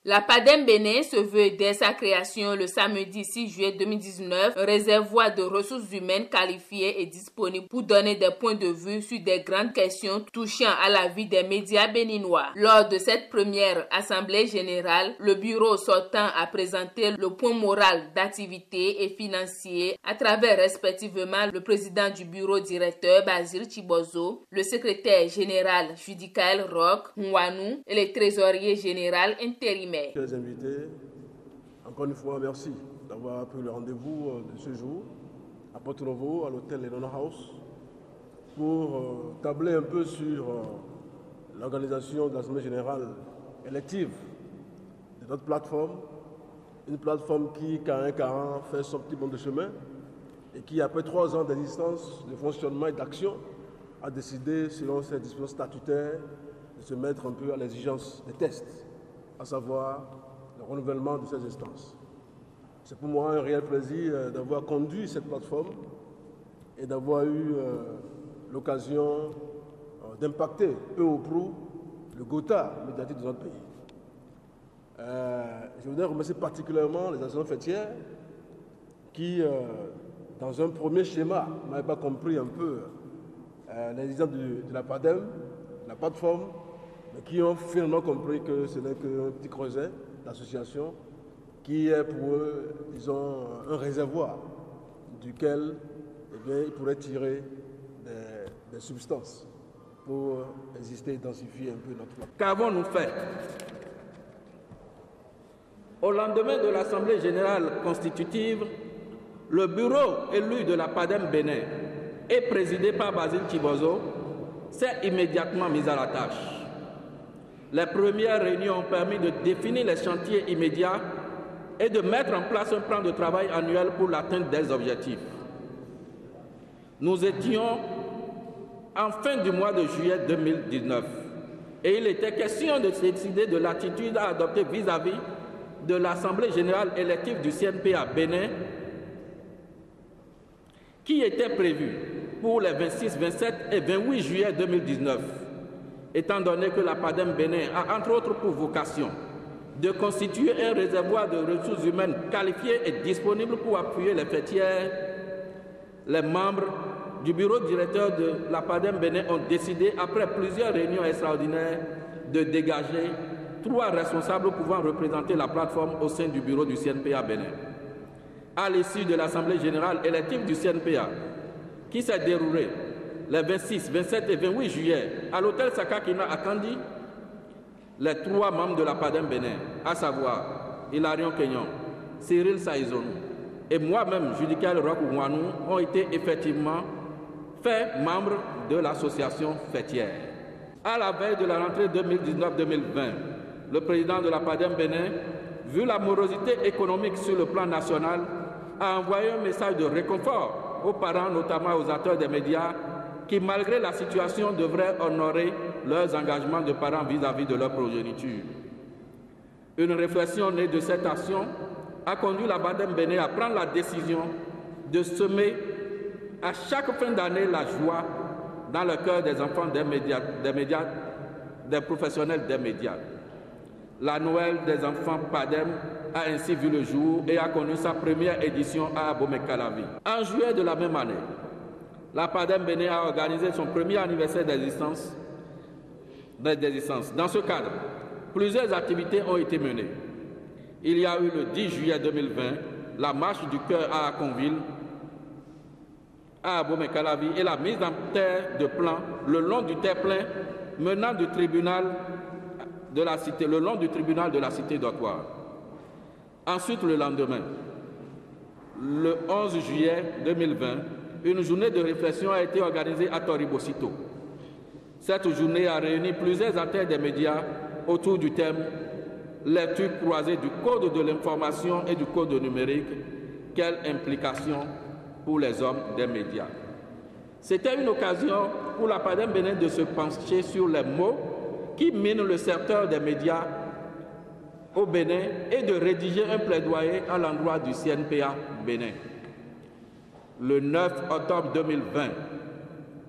La PADEM Bénin se veut, dès sa création le samedi 6 juillet 2019, un réservoir de ressources humaines qualifiées et disponibles pour donner des points de vue sur des grandes questions touchant à la vie des médias béninois. Lors de cette première assemblée générale, le bureau sortant a présenté le point moral d'activité et financier à travers respectivement le président du bureau directeur Basile Chibozo, le secrétaire général Judicaël Roch Nwanou et le trésorier général intérimaire. Chers invités, encore une fois, merci d'avoir pris le rendez-vous de ce jour à Porto Novo, à l'hôtel Lennon House, pour tabler un peu sur l'organisation de l'Assemblée générale élective de notre plateforme, une plateforme qui, carré fait son petit bout de chemin et qui, après 3 ans d'existence, de fonctionnement et d'action, a décidé, selon ses dispositions statutaires, de se mettre un peu à l'exigence des tests, à savoir le renouvellement de ces instances. C'est pour moi un réel plaisir d'avoir conduit cette plateforme et d'avoir eu l'occasion d'impacter peu ou prou le quota médiatique de notre pays. Je voudrais remercier particulièrement les associations fêtières qui, dans un premier schéma, n'avaient pas compris un peu l'existence de la PADEM, la plateforme, mais qui ont finalement compris que ce n'est qu'un petit creuset d'association qui est pour eux, disons, un réservoir duquel ils pourraient tirer des substances pour exister et densifier un peu notre plan. Qu'avons-nous fait? Au lendemain de l'Assemblée générale constitutive, le bureau élu de la PADEM Bénin et présidé par Basile Chibozo s'est immédiatement mis à la tâche. Les premières réunions ont permis de définir les chantiers immédiats et de mettre en place un plan de travail annuel pour l'atteinte des objectifs. Nous étions en fin du mois de juillet 2019 et il était question de décider de l'attitude à adopter vis-à-vis de l'Assemblée générale élective du CNPA Bénin qui était prévue pour les 26, 27 et 28 juillet 2019. Étant donné que la PADEM Bénin a entre autres pour vocation de constituer un réservoir de ressources humaines qualifiées et disponibles pour appuyer les fêtières, les membres du bureau directeur de la PADEM Bénin ont décidé, après plusieurs réunions extraordinaires, de dégager 3 responsables pouvant représenter la plateforme au sein du bureau du CNPA Bénin. À l'issue de l'Assemblée générale élective du CNPA, qui s'est déroulée les 26, 27 et 28 juillet à l'hôtel Sakakina à Kandi, les 3 membres de la PADEM Bénin, à savoir Hilarion Kenyon, Cyril Saïzonou et moi-même, Judicaël Roch Nwanou, ont été effectivement faits membres de l'association fêtière. À la veille de la rentrée 2019-2020, le président de la PADEM Bénin, vu la morosité économique sur le plan national, a envoyé un message de réconfort aux parents, notamment aux acteurs des médias, qui, malgré la situation, devraient honorer leurs engagements de parents vis-à-vis de leur progéniture. Une réflexion née de cette action a conduit la PADEM Bénin à prendre la décision de semer à chaque fin d'année la joie dans le cœur des enfants des professionnels des médias. La Noël des enfants PADEM a ainsi vu le jour et a connu sa première édition à Abomey-Calavi. En juillet de la même année, la PADEM Bénin a organisé son premier anniversaire d'existence. Dans ce cadre, plusieurs activités ont été menées. Il y a eu le 10 juillet 2020, la marche du cœur à Aconville, à Abomey-Calavi et la mise en terre de plans le long du terre-plein menant du tribunal de la cité, le long du tribunal de la cité d'Ottoir. Ensuite, le lendemain, le 11 juillet 2020, une journée de réflexion a été organisée à Toribosito. Cette journée a réuni plusieurs acteurs des médias autour du thème « Lecture croisée du code de l'information et du code numérique, quelle implication pour les hommes des médias ?» C'était une occasion pour la PADEM Bénin de se pencher sur les mots qui minent le secteur des médias au Bénin et de rédiger un plaidoyer à l'endroit du CNPA Bénin. Le 9 octobre 2020,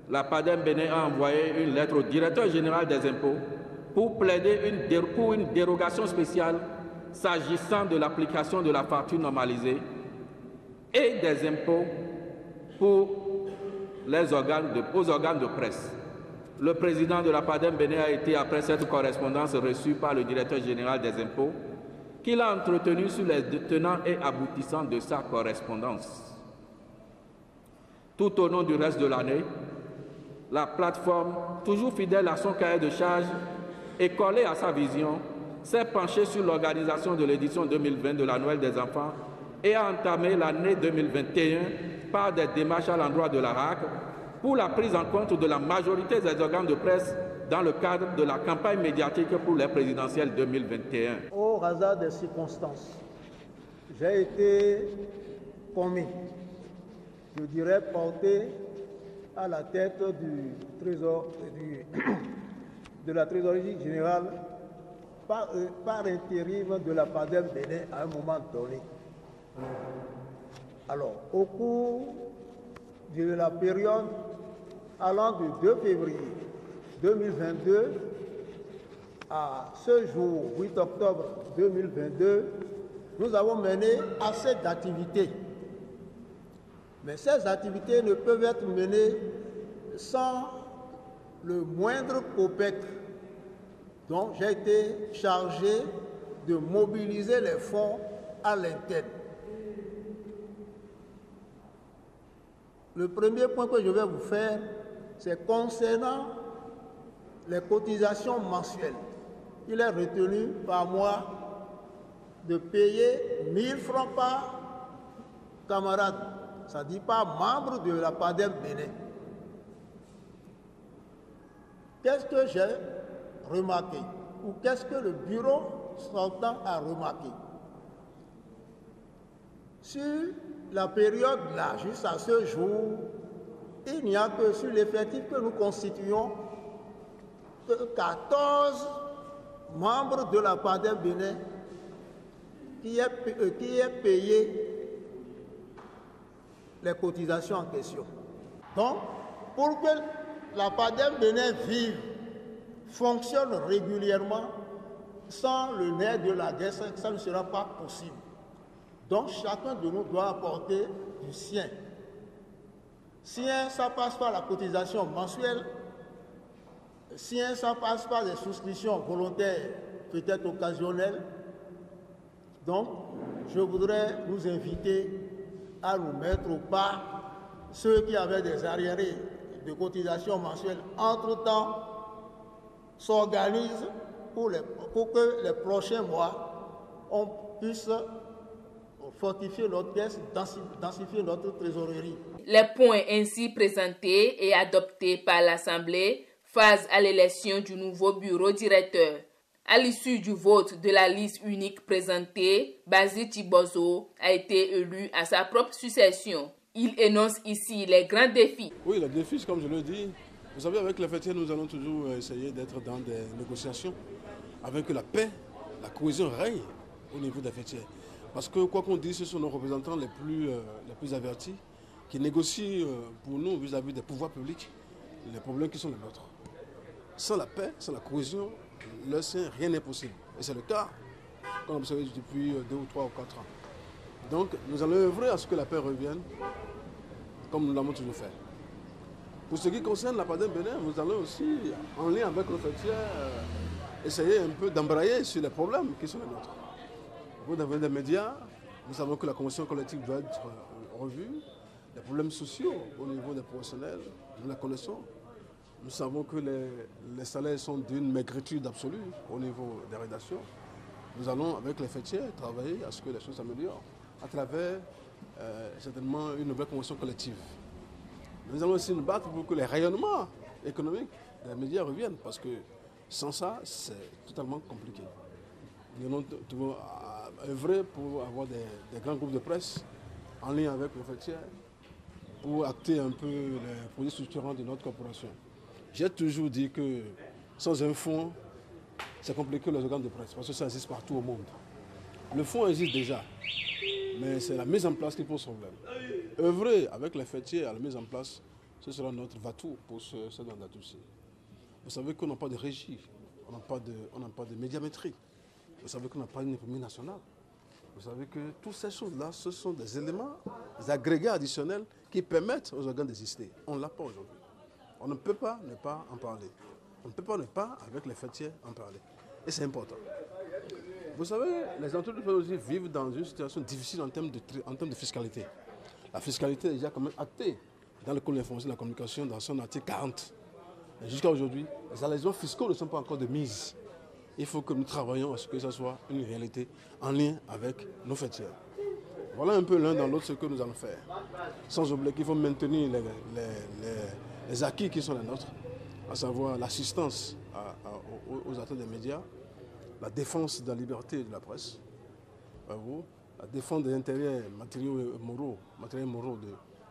la PADEM Bénin a envoyé une lettre au directeur général des impôts pour plaider pour une dérogation spéciale s'agissant de l'application de la facture normalisée et des impôts pour aux organes de presse. Le président de la PADEM Bénin a été, après cette correspondance reçue par le directeur général des impôts, qu'il a entretenu sur les tenants et aboutissants de sa correspondance. Tout au long du reste de l'année, la plateforme, toujours fidèle à son cahier de charges et collée à sa vision, s'est penchée sur l'organisation de l'édition 2020 de la Noël des enfants et a entamé l'année 2021 par des démarches à l'endroit de la RAC pour la prise en compte de la majorité des organes de presse dans le cadre de la campagne médiatique pour les présidentielles 2021. Au hasard des circonstances, j'ai été commis, je dirais porté à la tête du trésor, de la trésorerie générale par intérim de la PADEM Bénin à un moment donné. Alors, au cours de la période allant du 2 février 2022 à ce jour, 8 octobre 2022, nous avons mené assez d'activités. Mais ces activités ne peuvent être menées sans le moindre COPEC. Donc j'ai été chargé de mobiliser les fonds à l'interne. Le premier point que je vais vous faire, c'est concernant les cotisations mensuelles. Il est retenu par mois de payer 1000 francs par camarade, ça dit pas membre de la PADEM Bénin. Qu'est-ce que j'ai remarqué ou qu'est-ce que le bureau sortant a remarqué? Sur la période là, jusqu'à ce jour, il n'y a que sur l'effectif que nous constituons que 14 membres de la PADEM Bénin qui est payé les cotisations en question. Donc, pour que la PADEM Bénin vive, fonctionne régulièrement, sans le nerf de la guerre, ça ne sera pas possible. Donc, chacun de nous doit apporter du sien. Sien, ça passe par la cotisation mensuelle. Sien, ça passe par des souscriptions volontaires, peut-être occasionnelles. Donc, je voudrais vous inviter à nous mettre au pas ceux qui avaient des arriérés de cotisation mensuelle. Entre-temps, s'organisent pour que les prochains mois, on puisse fortifier notre caisse, densifier notre trésorerie. Les points ainsi présentés et adoptés par l'Assemblée phasent à l'élection du nouveau bureau directeur. À l'issue du vote de la liste unique présentée, Basile Tibozo a été élu à sa propre succession. Il énonce ici les grands défis. Oui, les défis, comme je le dis, vous savez, avec les fêtiers, nous allons toujours essayer d'être dans des négociations avec la paix, la cohésion règne au niveau des fêtiers. Parce que, quoi qu'on dise, ce sont nos représentants les plus avertis qui négocient pour nous vis-à-vis des pouvoirs publics les problèmes qui sont les nôtres. Sans la paix, sans la cohésion, le sein, rien n'est possible. Et c'est le cas, comme vous savez, depuis 2 ou 3 ou 4 ans. Donc, nous allons œuvrer à ce que la paix revienne, comme nous l'avons toujours fait. Pour ce qui concerne la PADEM Bénin, nous allons aussi, en lien avec nos fêtiers, essayer un peu d'embrayer sur les problèmes qui sont les nôtres. Au niveau des médias, nous savons que la convention collective doit être revue. Les problèmes sociaux au niveau des professionnels, nous les connaissons. Nous savons que les salaires sont d'une maigritude absolue au niveau des rédactions. Nous allons, avec les fêtiers, travailler à ce que les choses s'améliorent à travers certainement une nouvelle convention collective. Nous allons aussi nous battre pour que les rayonnements économiques des médias reviennent, parce que sans ça, c'est totalement compliqué. Nous allons œuvrer pour avoir des grands groupes de presse en lien avec les fêtiers pour acter un peu les produits structurants de notre corporation. J'ai toujours dit que sans un fonds, c'est compliqué les organes de presse, parce que ça existe partout au monde. Le fonds existe déjà, mais c'est la mise en place qui pose problème. Œuvrer avec les fêtiers à la mise en place, ce sera notre va-tout pour ce dans la dossier. Vous savez qu'on n'a pas de régie, on n'a pas de médiamétrie. Vous savez qu'on n'a pas une économie nationale. Vous savez que toutes ces choses-là, ce sont des éléments, des agrégats additionnels qui permettent aux organes d'exister. On ne l'a pas aujourd'hui. On ne peut pas ne pas en parler. On ne peut pas ne pas, avec les fêtiers, en parler. Et c'est important. Vous savez, les entreprises aussi vivent dans une situation difficile en termes de fiscalité. La fiscalité est déjà quand même actée dans le Code de l'information et de la communication dans son article 40. Jusqu'à aujourd'hui, les allégements fiscaux ne sont pas encore de mise. Il faut que nous travaillions à ce que ça soit une réalité en lien avec nos fêtières. Voilà un peu l'un dans l'autre ce que nous allons faire. Sans oublier qu'il faut maintenir les acquis qui sont les nôtres, à savoir l'assistance aux acteurs des médias, la défense de la liberté de la presse, la défense des intérêts matériels et moraux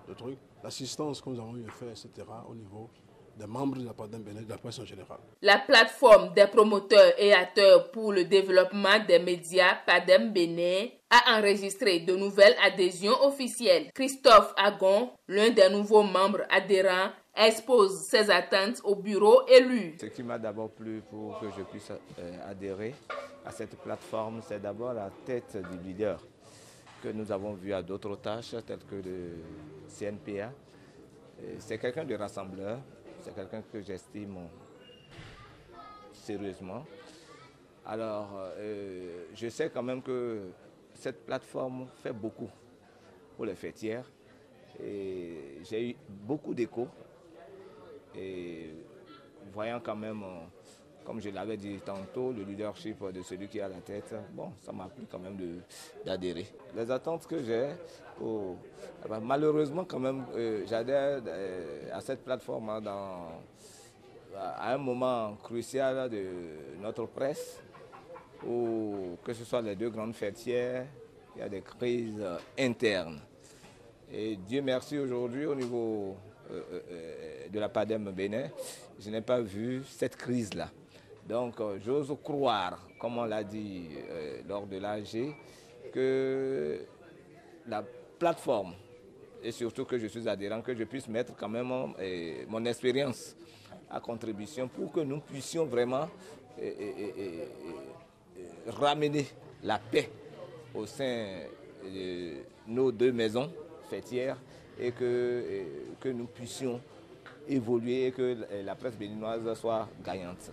de trucs, l'assistance que nous avons eu à faire, etc., au niveau des membres de la PADEM Bénin, de la presse en général. La plateforme des promoteurs et acteurs pour le développement des médias PADEM Bénin a enregistré de nouvelles adhésions officielles. Christophe Agon, l'un des nouveaux membres adhérents, expose ses attentes au bureau élu. Ce qui m'a d'abord plu pour que je puisse adhérer à cette plateforme, c'est d'abord la tête du leader que nous avons vu à d'autres tâches telles que le CNPA. C'est quelqu'un de rassembleur, c'est quelqu'un que j'estime sérieusement. Alors, je sais quand même que cette plateforme fait beaucoup pour les fêtières. Et j'ai eu beaucoup d'échos. Et voyant quand même, comme je l'avais dit tantôt, le leadership de celui qui est à la tête, bon, ça m'a plu quand même d'adhérer. Les attentes que j'ai, malheureusement quand même, j'adhère à cette plateforme à un moment crucial de notre presse, où que ce soit les deux grandes fêtières, il y a des crises internes. Et Dieu merci, aujourd'hui, au niveau de la PADEM Bénin, je n'ai pas vu cette crise-là. Donc, j'ose croire, comme on l'a dit lors de l'AG, que la plateforme, et surtout que je suis adhérent, que je puisse mettre quand même mon expérience à contribution pour que nous puissions vraiment ramener la paix au sein de nos deux maisons fêtières et que nous puissions évoluer et que la presse béninoise soit gagnante.